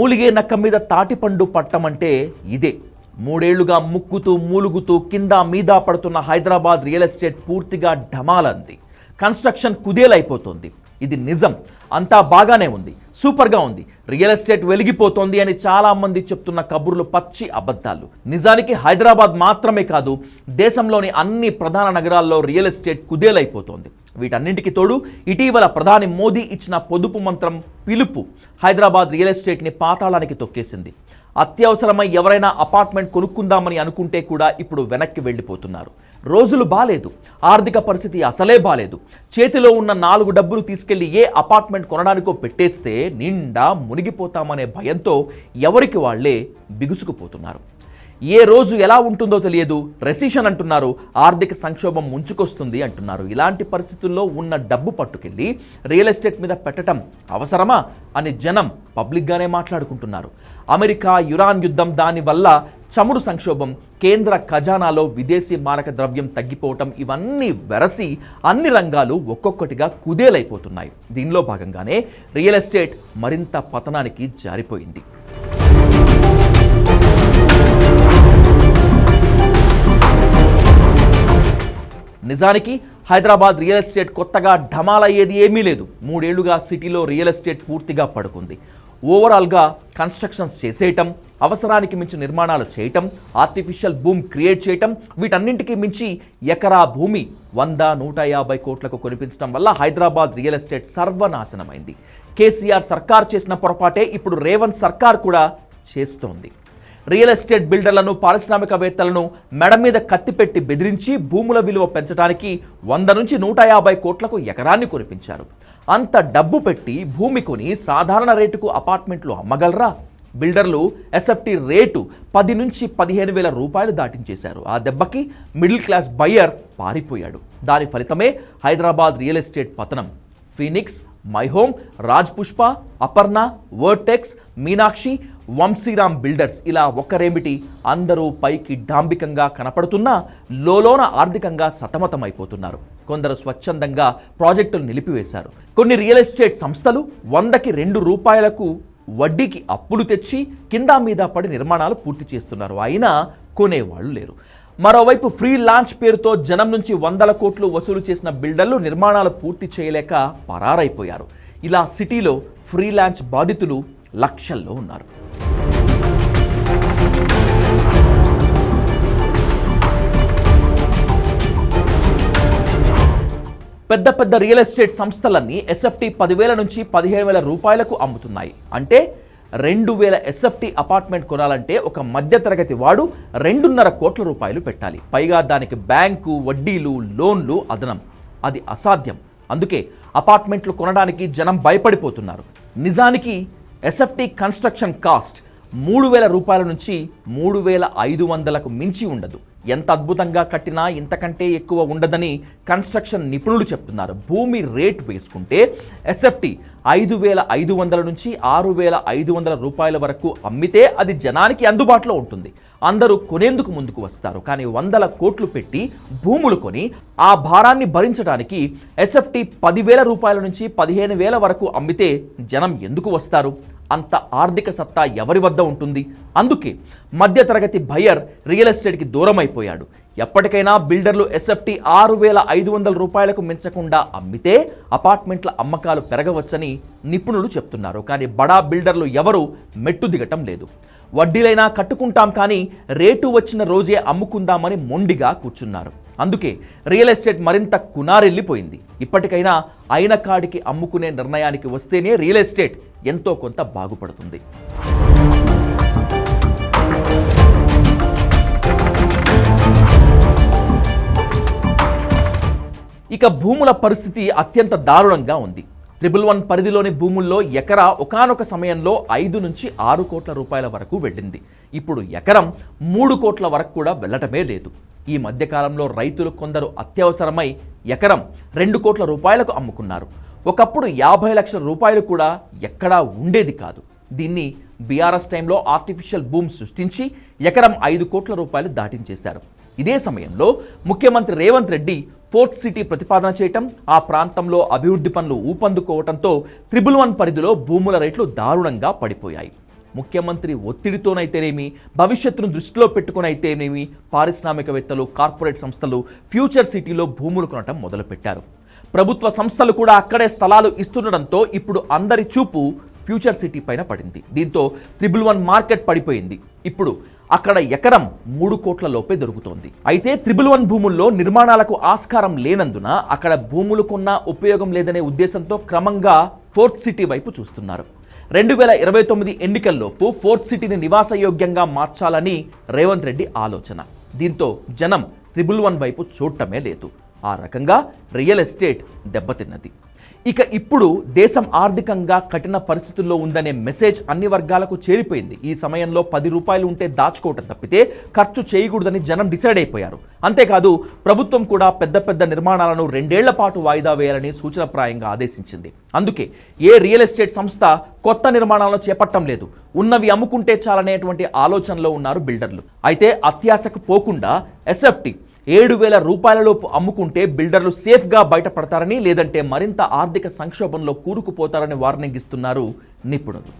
మూలిగే నక్క మీద తాటిపండు పట్టమంటే ఇదే. మూడేళ్లుగా ముక్కుతూ మూలుగుతూ కింద మీద పడుతున్న హైదరాబాద్ రియల్ ఎస్టేట్ పూర్తిగా ఢమాలంది. కన్స్ట్రక్షన్ కుదేలైపోతుంది. ఇది నిజం. అంతా బాగానే ఉంది, సూపర్గా ఉంది, రియల్ ఎస్టేట్ వెలిగిపోతోంది అని చాలామంది చెప్తున్న కబుర్లు పచ్చి అబద్ధాలు. నిజానికి హైదరాబాద్ మాత్రమే కాదు, దేశంలోని అన్ని ప్రధాన నగరాల్లో రియల్ ఎస్టేట్ కుదేలైపోతోంది. వీటన్నింటికి తోడు ఇటీవల ప్రధాని మోదీ ఇచ్చిన పొదుపు మంత్రం పిలుపు హైదరాబాద్ రియల్ ఎస్టేట్ని పాతాళానికి తొక్కేసింది. అత్యవసరమై ఎవరైనా అపార్ట్మెంట్ కొనుక్కుందామని అనుకుంటే కూడా ఇప్పుడు వెనక్కి వెళ్ళిపోతున్నారు. రోజులు బాలేదు, ఆర్థిక పరిస్థితి అసలే బాలేదు. చేతిలో ఉన్న 4 డబ్బులు తీసుకెళ్లి ఏ అపార్ట్మెంట్ కొనడానికో పెట్టేస్తే నిండా మునిగిపోతామనే భయంతో ఎవరికి వాళ్లే బిగుసుకుపోతున్నారు. ఏ రోజు ఎలా ఉంటుందో తెలియదు. రెసిషన్ అంటున్నారు, ఆర్థిక సంక్షోభం ముంచుకొస్తుంది అంటున్నారు. ఇలాంటి పరిస్థితుల్లో ఉన్న డబ్బు పట్టుకెళ్ళి రియల్ ఎస్టేట్ మీద పెట్టడం అవసరమా అని జనం పబ్లిక్గానే మాట్లాడుకుంటున్నారు. అమెరికా ఇరాన్ యుద్ధం, దానివల్ల చమురు సంక్షోభం, కేంద్ర ఖజానాలో విదేశీ మారక ద్రవ్యం తగ్గిపోవటం, ఇవన్నీ వెరసి అన్ని రంగాలు ఒక్కొక్కటిగా కుదేలైపోతున్నాయి. దీనిలో భాగంగానే రియల్ ఎస్టేట్ మరింత పతనానికి జారిపోయింది. నిజానికి హైదరాబాద్ రియల్ ఎస్టేట్ కొత్తగా ఢమాలయ్యేది ఏమీ లేదు. 3 ఏళ్లుగా సిటీలో రియల్ ఎస్టేట్ పూర్తిగా పడుకుంది. ఓవరాల్గా కన్స్ట్రక్షన్స్ చేసేయటం, అవసరానికి మించి నిర్మాణాలు చేయటం, ఆర్టిఫిషియల్ బూమ్ క్రియేట్ చేయటం, వీటన్నింటికీ మించి ఎకరా భూమి 100-150 కోట్లకు కొనిపించడం వల్ల హైదరాబాద్ రియల్ ఎస్టేట్ సర్వనాశనమైంది. కేసీఆర్ సర్కార్ చేసిన పొరపాటే ఇప్పుడు రేవంత్ సర్కార్ కూడా చేస్తోంది. రియల్ ఎస్టేట్ బిల్డర్లను, పారిశ్రామికవేత్తలను మెడ మీద కత్తిపెట్టి బెదిరించి భూముల విలువ పెంచడానికి 100-150 కోట్లకు ఎకరాన్ని కొనిపించారు. అంత డబ్బు పెట్టి భూమి కొని సాధారణ రేటుకు అపార్ట్మెంట్లు అమ్మగలరా? బిల్డర్లు ఎస్ఎఫ్టీ రేటు 10-15 వేల రూపాయలు దాటించేశారు. ఆ దెబ్బకి మిడిల్ క్లాస్ బయ్యర్ పారిపోయాడు. దాని ఫలితమే హైదరాబాద్ రియల్ ఎస్టేట్ పతనం. Phoenix, my home, Raj Pushpa, Aparna, vertex, Meenakshi, Vamsiram builders, ఇలా ఒక్కరేమిటి అందరూ పైకి డాంబికంగా కనపడుతున్నా లోలోన ఆర్థికంగా సతమతమైపోతున్నారు. కొందరు స్వచ్ఛందంగా ప్రాజెక్టులు నిలిపివేశారు. కొన్ని రియల్ ఎస్టేట్ సంస్థలు 100కి 2 రూపాయలకు వడ్డీకి అప్పులు తెచ్చి కింద మీద పడి నిర్మాణాలు పూర్తి చేస్తున్నారు. అయినా కొనేవాళ్ళు లేరు. మరోవైపు ఫ్రీ లాంచ్ పేరుతో జనం నుంచి 100 కోట్లు వసూలు చేసిన బిల్డర్లు నిర్మాణాలు పూర్తి చేయలేక పరారైపోయారు. ఇలా సిటీలో ఫ్రీ లాంచ్ బాధితులు లక్షల్లో ఉన్నారు. పెద్ద పెద్ద రియల్ ఎస్టేట్ సంస్థలన్నీ ఎస్ఎఫ్టీ 10,000-15,000 రూపాయలకు అమ్ముతున్నాయి. అంటే 2,000 ఎస్ఎఫ్టీ అపార్ట్మెంట్ కొనాలంటే ఒక మధ్యతరగతి వాడు 2.5 కోట్ల రూపాయలు పెట్టాలి. పైగా దానికి బ్యాంకు వడ్డీలు, లోన్లు అదనం. అది అసాధ్యం. అందుకే అపార్ట్మెంట్లు కొనడానికి జనం భయపడిపోతున్నారు. నిజానికి ఎస్ఎఫ్టీ కన్స్ట్రక్షన్ కాస్ట్ 3,000 రూపాయల నుంచి 3,500లకు మించి ఉండదు. ఎంత అద్భుతంగా కట్టినా ఇంతకంటే ఎక్కువ ఉండదని కన్స్ట్రక్షన్ నిపుణులు చెప్తున్నారు. భూమి రేట్ వేసుకుంటే ఎస్ఎఫ్టీ 5,500 నుంచి 6,500 రూపాయల వరకు అమ్మితే అది జనానికి అందుబాటులో ఉంటుంది. అందరూ కొనేందుకు ముందుకు వస్తారు. కానీ 100 కోట్లు పెట్టి భూములు కొని ఆ భారాన్ని భరించడానికి ఎస్ఎఫ్టీ 10,000 రూపాయల నుంచి 15,000 వరకు అమ్మితే జనం ఎందుకు వస్తారు? అంత ఆర్థిక సత్తా ఎవరి వద్ద ఉంటుంది? అందుకే మధ్యతరగతి బయ్యర్ రియల్ ఎస్టేట్కి దూరం అయిపోయాడు. ఎప్పటికైనా బిల్డర్లు ఎస్ఎఫ్టీ 6,500 రూపాయలకు మించకుండా అమ్మితే అపార్ట్మెంట్ల అమ్మకాలు పెరగవచ్చని నిపుణులు చెప్తున్నారు. కానీ బడా బిల్డర్లు ఎవరూ మెట్టు దిగటం లేదు. వడ్డీలైనా కట్టుకుంటాం కానీ రేటు వచ్చిన రోజే అమ్ముకుందామని మొండిగా కూర్చున్నారు. అందుకే రియల్ ఎస్టేట్ మరింత కునారెల్లిపోయింది. ఇప్పటికైనా అయిన కాడికి అమ్ముకునే నిర్ణయానికి వస్తేనే రియల్ ఎస్టేట్ ఎంతో కొంత బాగుపడుతుంది. ఇక భూముల పరిస్థితి అత్యంత దారుణంగా ఉంది. 111 పరిధిలోని భూముల్లో ఎకరా ఒకానొక సమయంలో 5-6 కోట్ల రూపాయల వరకు వెళ్ళింది. ఇప్పుడు ఎకరం 3 కోట్ల వరకు కూడా వెళ్ళటమే లేదు. ఈ మధ్యకాలంలో రైతులు కొందరు అత్యవసరమై ఎకరం 2 కోట్ల రూపాయలకు అమ్ముకున్నారు. ఒకప్పుడు 50 లక్షల రూపాయలు కూడా ఎక్కడా ఉండేది కాదు. దీన్ని బీఆర్ఎస్ టైంలో ఆర్టిఫిషియల్ బూమ్ సృష్టించి ఎకరం 5 కోట్ల రూపాయలు దాటించేశారు. ఇదే సమయంలో ముఖ్యమంత్రి రేవంత్ రెడ్డి ఫోర్త్ సిటీ ప్రతిపాదన చేయటం, ఆ ప్రాంతంలో అభివృద్ధి పనులు ఊపందుకోవటంతో 111 పరిధిలో భూముల రేట్లు దారుణంగా పడిపోయాయి. ముఖ్యమంత్రి ఒత్తిడితోనైతేనేమి, భవిష్యత్తును దృష్టిలో పెట్టుకునైతేనేమి పారిశ్రామికవేత్తలు, కార్పొరేట్ సంస్థలు ఫ్యూచర్ సిటీలో భూములు కొనటం మొదలుపెట్టారు. ప్రభుత్వ సంస్థలు కూడా అక్కడే స్థలాలు ఇస్తుండడంతో ఇప్పుడు అందరి చూపు ఫ్యూచర్ సిటీ పైన పడింది. దీంతో 111 మార్కెట్ పడిపోయింది. ఇప్పుడు అక్కడ ఎకరం 3 కోట్ల లోపే దొరుకుతోంది. అయితే 111 భూముల్లో నిర్మాణాలకు ఆస్కారం లేనందున అక్కడ భూములు కొన్నా ఉపయోగం లేదనే ఉద్దేశంతో క్రమంగా ఫోర్త్ సిటీ వైపు చూస్తున్నారు. 2029 ఎన్నికల్లోపు ఫోర్త్ సిటీని నివాసయోగ్యంగా మార్చాలని రేవంత్ రెడ్డి ఆలోచన. దీంతో జనం 111 వైపు చూడటమే లేదు. ఆ రకంగా రియల్ ఎస్టేట్ దెబ్బతిన్నది. ఇక ఇప్పుడు దేశం ఆర్థికంగా కఠిన పరిస్థితుల్లో ఉందనే మెసేజ్ అన్ని వర్గాలకు చేరిపోయింది. ఈ సమయంలో 10 రూపాయలు ఉంటే దాచుకోవటం తప్పితే ఖర్చు చేయకూడదని జనం డిసైడ్ అయిపోయారు. అంతేకాదు ప్రభుత్వం కూడా పెద్ద పెద్ద నిర్మాణాలను 2 ఏళ్ల పాటు వాయిదా వేయాలని సూచనప్రాయంగా ఆదేశించింది. అందుకే ఏ రియల్ ఎస్టేట్ సంస్థ కొత్త నిర్మాణాలను చేపట్టం లేదు. ఉన్నవి అమ్ముకుంటే చాలనేటువంటి ఆలోచనలో ఉన్నారు బిల్డర్లు. అయితే అత్యాశకు పోకుండా ఎస్ఎఫ్టీ 7,000 రూపాయలలోపు అమ్ముకుంటే బిల్డర్లు సేఫ్గా బయటపడతారని, లేదంటే మరింత ఆర్థిక సంక్షోభంలో కూరుకుపోతారని వార్నింగ్ ఇస్తున్నారు నిపుణులు.